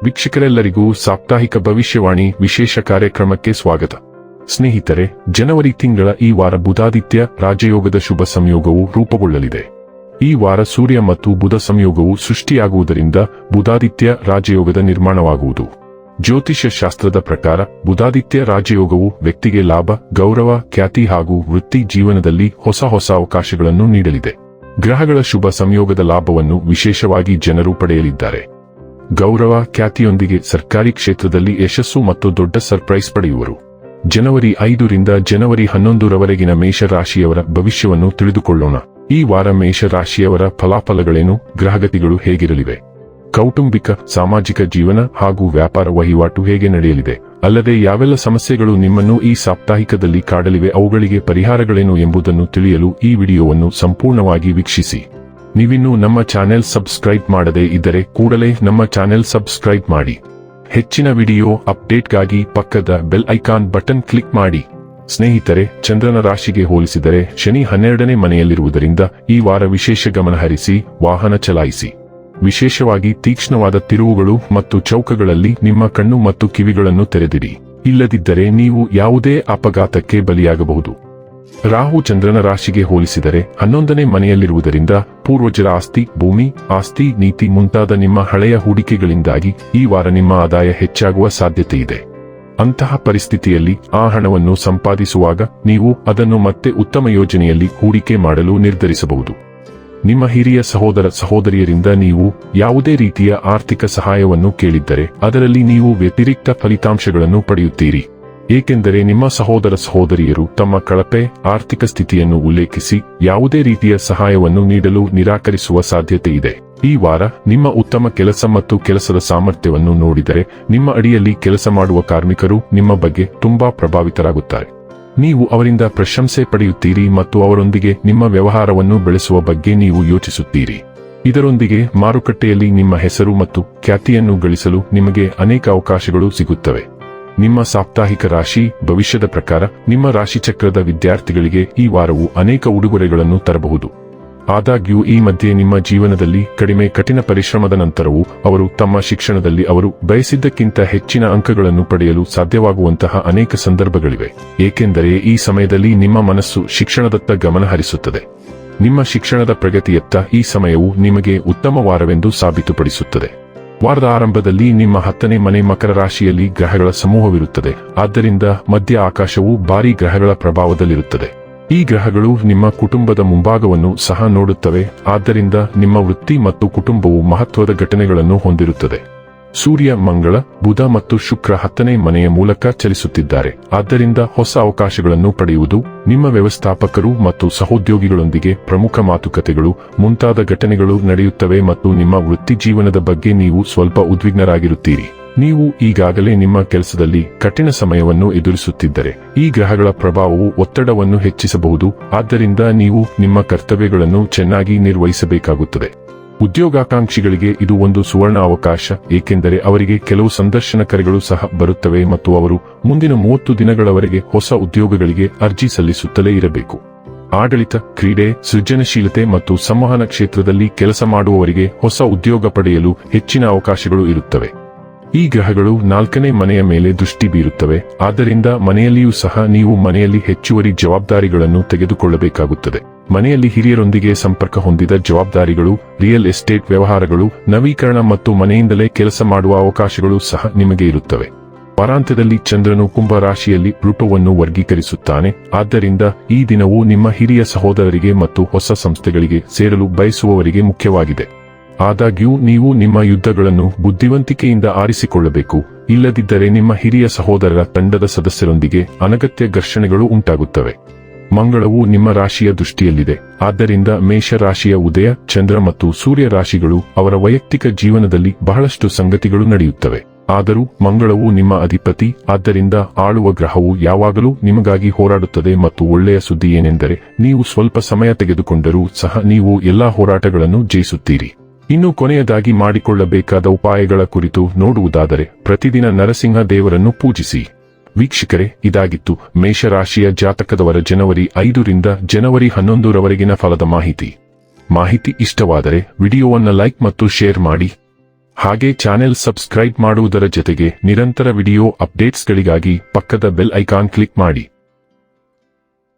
ವೀಕ್ಷಕರೆಲ್ಲರಿಗೂ ಸಾಪ್ತಾಹಿಕ ಭವಿಷ್ಯವಾಣಿ ವಿಶೇಷ ಕಾರ್ಯಕ್ರಮಕ್ಕೆ ಸ್ವಾಗತ. ಸ್ನೇಹಿತರೆ, ಜನವರಿ ತಿಂಗಳ ಈ ವಾರ ಬುಧಾದಿತ್ಯ ರಾಜಯೋಗದ ಶುಭ ಸಂಯೋಗವು ರೂಪುಗೊಳ್ಳಲಿದೆ. ಈ ವಾರ ಸೂರ್ಯ ಮತ್ತು ಬುಧ ಸಂಯೋಗವು ಸೃಷ್ಟಿಯಾಗುವುದರಿಂದ ಬುಧಾದಿತ್ಯ ರಾಜಯೋಗದ ನಿರ್ಮಾಣವಾಗುವುದು. ಜ್ಯೋತಿಷ್ಯ ಶಾಸ್ತ್ರದ ಪ್ರಕಾರ ಬುಧಾದಿತ್ಯ ರಾಜಯೋಗವು ವ್ಯಕ್ತಿಗೆ ಲಾಭ, ಗೌರವ, ಖ್ಯಾತಿ ಹಾಗೂ ವೃತ್ತಿ ಜೀವನದಲ್ಲಿ ಹೊಸ ಅವಕಾಶಗಳನ್ನು ನೀಡಲಿದೆ. ಗ್ರಹಗಳ ಶುಭ ಸಂಯೋಗದ ಲಾಭವನ್ನು ವಿಶೇಷವಾಗಿ ಜನರು ಪಡೆಯಲಿದ್ದಾರೆ. ಗೌರವ, ಖ್ಯಾತಿಯೊಂದಿಗೆ ಸರ್ಕಾರಿ ಕ್ಷೇತ್ರದಲ್ಲಿ ಯಶಸ್ಸು ಮತ್ತು ದೊಡ್ಡ ಸರ್ಪ್ರೈಸ್ ಪಡೆಯುವರು. ಜನವರಿ 5 ರಿಂದ ಜನವರಿ 11 ರವರೆಗಿನ ಮೇಷರಾಶಿಯವರ ಭವಿಷ್ಯವನ್ನು ತಿಳಿದುಕೊಳ್ಳೋಣ. ಈ ವಾರ ಮೇಷರಾಶಿಯವರ ಫಲಾಫಲಗಳೇನು, ಗ್ರಹಗತಿಗಳು ಹೇಗಿರಲಿವೆ, ಕೌಟುಂಬಿಕ, ಸಾಮಾಜಿಕ ಜೀವನ ಹಾಗೂ ವ್ಯಾಪಾರ ವಹಿವಾಟು ಹೇಗೆ ನಡೆಯಲಿದೆ, ಅಲ್ಲದೆ ಯಾವೆಲ್ಲ ಸಮಸ್ಯೆಗಳು ನಿಮ್ಮನ್ನು ಈ ಸಾಪ್ತಾಹಿಕದಲ್ಲಿ ಕಾಡಲಿವೆ, ಅವುಗಳಿಗೆ ಪರಿಹಾರಗಳೇನು ಎಂಬುದನ್ನು ತಿಳಿಯಲು ಈ ವಿಡಿಯೋವನ್ನು ಸಂಪೂರ್ಣವಾಗಿ ವೀಕ್ಷಿಸಿ. ನೀವಿನ್ನೂ ನಮ್ಮ ಚಾನೆಲ್ ಸಬ್ಸ್ಕ್ರೈಬ್ ಮಾಡದೇ ಇದ್ದರೆ ಕೂಡಲೇ ನಮ್ಮ ಚಾನೆಲ್ ಸಬ್ಸ್ಕ್ರೈಬ್ ಮಾಡಿ. ಹೆಚ್ಚಿನ ವಿಡಿಯೋ ಅಪ್ಡೇಟ್ಗಾಗಿ ಪಕ್ಕದ ಬೆಲ್ ಐಕಾನ್ ಬಟನ್ ಕ್ಲಿಕ್ ಮಾಡಿ. ಸ್ನೇಹಿತರೆ, ಚಂದ್ರನ ರಾಶಿಗೆ ಹೋಲಿಸಿದರೆ ಶನಿ 12ನೇ ಮನೆಯಲ್ಲಿರುವುದರಿಂದ ಈ ವಾರ ವಿಶೇಷ ಗಮನಹರಿಸಿ ವಾಹನ ಚಲಾಯಿಸಿ. ವಿಶೇಷವಾಗಿ ತೀಕ್ಷ್ಣವಾದ ತಿರುವುಗಳು ಮತ್ತು ಚೌಕಗಳಲ್ಲಿ ನಿಮ್ಮ ಕಣ್ಣು ಮತ್ತು ಕಿವಿಗಳನ್ನು ತೆರೆದಿರಿ. ಇಲ್ಲದಿದ್ದರೆ ನೀವು ಯಾವುದೇ ಅಪಘಾತಕ್ಕೆ ಬಲಿಯಾಗಬಹುದು. ರಾಹು ಚಂದ್ರನ ರಾಶಿಗೆ ಹೋಲಿಸಿದರೆ 11ನೇ ಮನೆಯಲ್ಲಿರುವುದರಿಂದ ಪೂರ್ವಜರ ಆಸ್ತಿ, ಭೂಮಿ, ಆಸ್ತಿ, ನೀತಿ ಮುಂತಾದ ನಿಮ್ಮ ಹಳೆಯ ಹೂಡಿಕೆಗಳಿಂದಾಗಿ ಈ ವಾರ ನಿಮ್ಮ ಆದಾಯ ಹೆಚ್ಚಾಗುವ ಸಾಧ್ಯತೆಯಿದೆ. ಅಂತಹ ಪರಿಸ್ಥಿತಿಯಲ್ಲಿ ಆ ಹಣವನ್ನು ಸಂಪಾದಿಸುವಾಗ ನೀವು ಅದನ್ನು ಮತ್ತೆ ಉತ್ತಮ ಯೋಜನೆಯಲ್ಲಿ ಹೂಡಿಕೆ ಮಾಡಲು ನಿರ್ಧರಿಸಬಹುದು. ನಿಮ್ಮ ಹಿರಿಯ ಸಹೋದರ ಸಹೋದರಿಯರಿಂದ ನೀವು ಯಾವುದೇ ರೀತಿಯ ಆರ್ಥಿಕ ಸಹಾಯವನ್ನು ಕೇಳಿದ್ದರೆ ಅದರಲ್ಲಿ ನೀವು ವ್ಯತಿರಿಕ್ತ ಫಲಿತಾಂಶಗಳನ್ನು ಪಡೆಯುತ್ತೀರಿ. ಏಕೆಂದರೆ ನಿಮ್ಮ ಸಹೋದರ ಸಹೋದರಿಯರು ತಮ್ಮ ಕಳಪೆ ಆರ್ಥಿಕ ಸ್ಥಿತಿಯನ್ನು ಉಲ್ಲೇಖಿಸಿ ಯಾವುದೇ ರೀತಿಯ ಸಹಾಯವನ್ನು ನೀಡಲು ನಿರಾಕರಿಸುವ ಸಾಧ್ಯತೆಯಿದೆ. ಈ ವಾರ ನಿಮ್ಮ ಉತ್ತಮ ಕೆಲಸ ಮತ್ತು ಕೆಲಸದ ಸಾಮರ್ಥ್ಯವನ್ನು ನೋಡಿದರೆ ನಿಮ್ಮ ಅಡಿಯಲ್ಲಿ ಕೆಲಸ ಮಾಡುವ ಕಾರ್ಮಿಕರು ನಿಮ್ಮ ಬಗ್ಗೆ ತುಂಬಾ ಪ್ರಭಾವಿತರಾಗುತ್ತಾರೆ. ನೀವು ಅವರಿಂದ ಪ್ರಶಂಸೆ ಪಡೆಯುತ್ತೀರಿ ಮತ್ತು ಅವರೊಂದಿಗೆ ನಿಮ್ಮ ವ್ಯವಹಾರವನ್ನು ಬೆಳೆಸುವ ಬಗ್ಗೆ ನೀವು ಯೋಚಿಸುತ್ತೀರಿ. ಇದರೊಂದಿಗೆ ಮಾರುಕಟ್ಟೆಯಲ್ಲಿ ನಿಮ್ಮ ಹೆಸರು ಮತ್ತು ಖ್ಯಾತಿಯನ್ನು ಗಳಿಸಲು ನಿಮಗೆ ಅನೇಕ ಅವಕಾಶಗಳು ಸಿಗುತ್ತವೆ. ನಿಮ್ಮ ಸಾಪ್ತಾಹಿಕ ರಾಶಿ ಭವಿಷ್ಯದ ಪ್ರಕಾರ ನಿಮ್ಮ ರಾಶಿಚಕ್ರದ ವಿದ್ಯಾರ್ಥಿಗಳಿಗೆ ಈ ವಾರವು ಅನೇಕ ಉಡುಗೊರೆಗಳನ್ನು ತರಬಹುದು. ಆದಾಗ್ಯೂ ಈ ಮಧ್ಯೆ ನಿಮ್ಮ ಜೀವನದಲ್ಲಿ ಕಡಿಮೆ ಕಠಿಣ ಪರಿಶ್ರಮದ ನಂತರವೂ ಅವರು ತಮ್ಮ ಶಿಕ್ಷಣದಲ್ಲಿ ಅವರು ಬಯಸಿದ್ದಕ್ಕಿಂತ ಹೆಚ್ಚಿನ ಅಂಕಗಳನ್ನು ಪಡೆಯಲು ಸಾಧ್ಯವಾಗುವಂತಹ ಅನೇಕ ಸಂದರ್ಭಗಳಿವೆ. ಏಕೆಂದರೆ ಈ ಸಮಯದಲ್ಲಿ ನಿಮ್ಮ ಮನಸ್ಸು ಶಿಕ್ಷಣದತ್ತ ಗಮನ ಹರಿಸುತ್ತದೆ. ನಿಮ್ಮ ಶಿಕ್ಷಣದ ಪ್ರಗತಿಯತ್ತ ಈ ಸಮಯವು ನಿಮಗೆ ಉತ್ತಮ ವಾರವೆಂದು ಸಾಬೀತುಪಡಿಸುತ್ತದೆ. ವಾರದ ಆರಂಭದಲ್ಲಿ ನಿಮ್ಮ 10ನೇ ಮನೆ ಮಕರ ರಾಶಿಯಲ್ಲಿ ಗ್ರಹಗಳ ಸಮೂಹವಿರುತ್ತದೆ. ಆದ್ದರಿಂದ ಮಧ್ಯ ಆಕಾಶವು ಭಾರೀ ಗ್ರಹಗಳ ಪ್ರಭಾವದಲ್ಲಿರುತ್ತದೆ. ಈ ಗ್ರಹಗಳು ನಿಮ್ಮ ಕುಟುಂಬದ ಮುಂಭಾಗವನ್ನು ಸಹ ನೋಡುತ್ತವೆ. ಆದ್ದರಿಂದ ನಿಮ್ಮ ವೃತ್ತಿ ಮತ್ತು ಕುಟುಂಬವು ಮಹತ್ವದ ಘಟನೆಗಳನ್ನು ಹೊಂದಿರುತ್ತದೆ. ಸೂರ್ಯ, ಮಂಗಳ, ಬುಧ ಮತ್ತು ಶುಕ್ರ 10ನೇ ಮನೆಯ ಮೂಲಕ ಚಲಿಸುತ್ತಿದ್ದಾರೆ. ಆದ್ದರಿಂದ ಹೊಸ ಅವಕಾಶಗಳನ್ನು ಪಡೆಯುವುದು, ನಿಮ್ಮ ವ್ಯವಸ್ಥಾಪಕರು ಮತ್ತು ಸಹೋದ್ಯೋಗಿಗಳೊಂದಿಗೆ ಪ್ರಮುಖ ಮಾತುಕತೆಗಳು ಮುಂತಾದ ಘಟನೆಗಳು ನಡೆಯುತ್ತವೆ ಮತ್ತು ನಿಮ್ಮ ವೃತ್ತಿ ಜೀವನದ ಬಗ್ಗೆ ನೀವು ಸ್ವಲ್ಪ ಉದ್ವಿಗ್ನರಾಗಿರುತ್ತೀರಿ. ನೀವು ಈಗಾಗಲೇ ನಿಮ್ಮ ಕೆಲಸದಲ್ಲಿ ಕಠಿಣ ಸಮಯವನ್ನು ಎದುರಿಸುತ್ತಿದ್ದರೆ ಈ ಗ್ರಹಗಳ ಪ್ರಭಾವವು ಒತ್ತಡವನ್ನು ಹೆಚ್ಚಿಸಬಹುದು. ಆದ್ದರಿಂದ ನೀವು ನಿಮ್ಮ ಕರ್ತವ್ಯಗಳನ್ನು ಚೆನ್ನಾಗಿ ನಿರ್ವಹಿಸಬೇಕಾಗುತ್ತದೆ. ಉದ್ಯೋಗಾಕಾಂಕ್ಷಿಗಳಿಗೆ ಇದು ಒಂದು ಸುವರ್ಣ ಅವಕಾಶ, ಏಕೆಂದರೆ ಅವರಿಗೆ ಕೆಲವು ಸಂದರ್ಶನ ಕರೆಗಳು ಸಹ ಬರುತ್ತವೆ ಮತ್ತು ಅವರು ಮುಂದಿನ 30 ದಿನಗಳವರೆಗೆ ಹೊಸ ಉದ್ಯೋಗಗಳಿಗೆ ಅರ್ಜಿ ಸಲ್ಲಿಸುತ್ತಲೇ ಇರಬೇಕು. ಆಡಳಿತ, ಕ್ರೀಡೆ, ಸೃಜನಶೀಲತೆ ಮತ್ತು ಸಂವಹನ ಕ್ಷೇತ್ರದಲ್ಲಿ ಕೆಲಸ ಮಾಡುವವರಿಗೆ ಹೊಸ ಉದ್ಯೋಗ ಪಡೆಯಲು ಹೆಚ್ಚಿನ ಅವಕಾಶಗಳು ಇರುತ್ತವೆ. ಈ ಗ್ರಹಗಳು 4ನೇ ಮನೆಯ ಮೇಲೆ ದೃಷ್ಟಿ ಬೀರುತ್ತವೆ. ಆದ್ದರಿಂದ ಮನೆಯಲ್ಲಿಯೂ ಸಹ ನೀವು ಮನೆಯಲ್ಲಿ ಹೆಚ್ಚುವರಿ ಜವಾಬ್ದಾರಿಗಳನ್ನು ತೆಗೆದುಕೊಳ್ಳಬೇಕಾಗುತ್ತದೆ. ಮನೆಯಲ್ಲಿ ಹಿರಿಯರೊಂದಿಗೆ ಸಂಪರ್ಕ ಹೊಂದಿದ ಜವಾಬ್ದಾರಿಗಳು, ರಿಯಲ್ ಎಸ್ಟೇಟ್ ವ್ಯವಹಾರಗಳು, ನವೀಕರಣ ಮತ್ತು ಮನೆಯಿಂದಲೇ ಕೆಲಸ ಮಾಡುವ ಅವಕಾಶಗಳು ಸಹ ನಿಮಗೆ ಇರುತ್ತವೆ. ವಾರಾಂತ್ಯದಲ್ಲಿ ಚಂದ್ರನು ಕುಂಭ ರಾಶಿಯಲ್ಲಿ ಪ್ಲೂಟೋವನ್ನು ವರ್ಗೀಕರಿಸುತ್ತಾನೆ. ಆದ್ದರಿಂದ ಈ ದಿನವು ನಿಮ್ಮ ಹಿರಿಯ ಸಹೋದರರಿಗೆ ಮತ್ತು ಹೊಸ ಸಂಸ್ಥೆಗಳಿಗೆ ಸೇರಲು ಬಯಸುವವರಿಗೆ ಮುಖ್ಯವಾಗಿದೆ. ಆದಾಗ್ಯೂ ನೀವು ನಿಮ್ಮ ಯುದ್ಧಗಳನ್ನು ಬುದ್ಧಿವಂತಿಕೆಯಿಂದ ಆರಿಸಿಕೊಳ್ಳಬೇಕು. ಇಲ್ಲದಿದ್ದರೆ ನಿಮ್ಮ ಹಿರಿಯ ಸಹೋದರರ ತಂಡದ ಸದಸ್ಯರೊಂದಿಗೆ ಅನಗತ್ಯ ಘರ್ಷಣೆಗಳು ಉಂಟಾಗುತ್ತವೆ. ಮಂಗಳವು ನಿಮ್ಮ ರಾಶಿಯ ದೃಷ್ಟಿಯಲ್ಲಿದೆ. ಆದ್ದರಿಂದ ಮೇಷ ರಾಶಿಯ ಉದಯ, ಚಂದ್ರ ಮತ್ತು ಸೂರ್ಯ ರಾಶಿಗಳು ಅವರ ವೈಯಕ್ತಿಕ ಜೀವನದಲ್ಲಿ ಬಹಳಷ್ಟು ಸಂಗತಿಗಳು ನಡೆಯುತ್ತವೆ. ಆದರೂ ಮಂಗಳವು ನಿಮ್ಮ ಅಧಿಪತಿ, ಆದ್ದರಿಂದ ಆಳುವ ಗ್ರಹವು ಯಾವಾಗಲೂ ನಿಮಗಾಗಿ ಹೋರಾಡುತ್ತದೆ ಮತ್ತು ಒಳ್ಳೆಯ ಸುದ್ದಿ ಏನೆಂದರೆ ನೀವು ಸ್ವಲ್ಪ ಸಮಯ ತೆಗೆದುಕೊಂಡರೂ ಸಹ ನೀವು ಎಲ್ಲಾ ಹೋರಾಟಗಳನ್ನು ಜಯಿಸುತ್ತೀರಿ. ಇನ್ನು ಕೊನೆಯದಾಗಿ ಮಾಡಿಕೊಳ್ಳಬೇಕಾದ ಉಪಾಯಗಳ ಕುರಿತು ನೋಡುವುದಾದರೆ ಪ್ರತಿದಿನ ನರಸಿಂಹ ದೇವರನ್ನು ಪೂಜಿಸಿ. ವೀಕ್ಷಕರೇ, ಇದಾಗಿತ್ತು ಮೇಷರಾಶಿಯ ಜಾತಕದವರ ಜನವರಿ 5 ರಿಂದ ಜನವರಿ 11 ರವರೆಗಿನ ಫಲದ ಮಾಹಿತಿ ಇಷ್ಟವಾದರೆ ವಿಡಿಯೋವನ್ನು ಲೈಕ್ ಮತ್ತು ಶೇರ್ ಮಾಡಿ. ಹಾಗೆ ಚಾನೆಲ್ ಸಬ್ಸ್ಕ್ರೈಬ್ ಮಾಡುವುದರ ಜೊತೆಗೆ ನಿರಂತರ ವಿಡಿಯೋ ಅಪ್ಡೇಟ್ಸ್ಗಳಿಗಾಗಿ ಪಕ್ಕದ ಬೆಲ್ ಐಕಾನ್ ಕ್ಲಿಕ್ ಮಾಡಿ.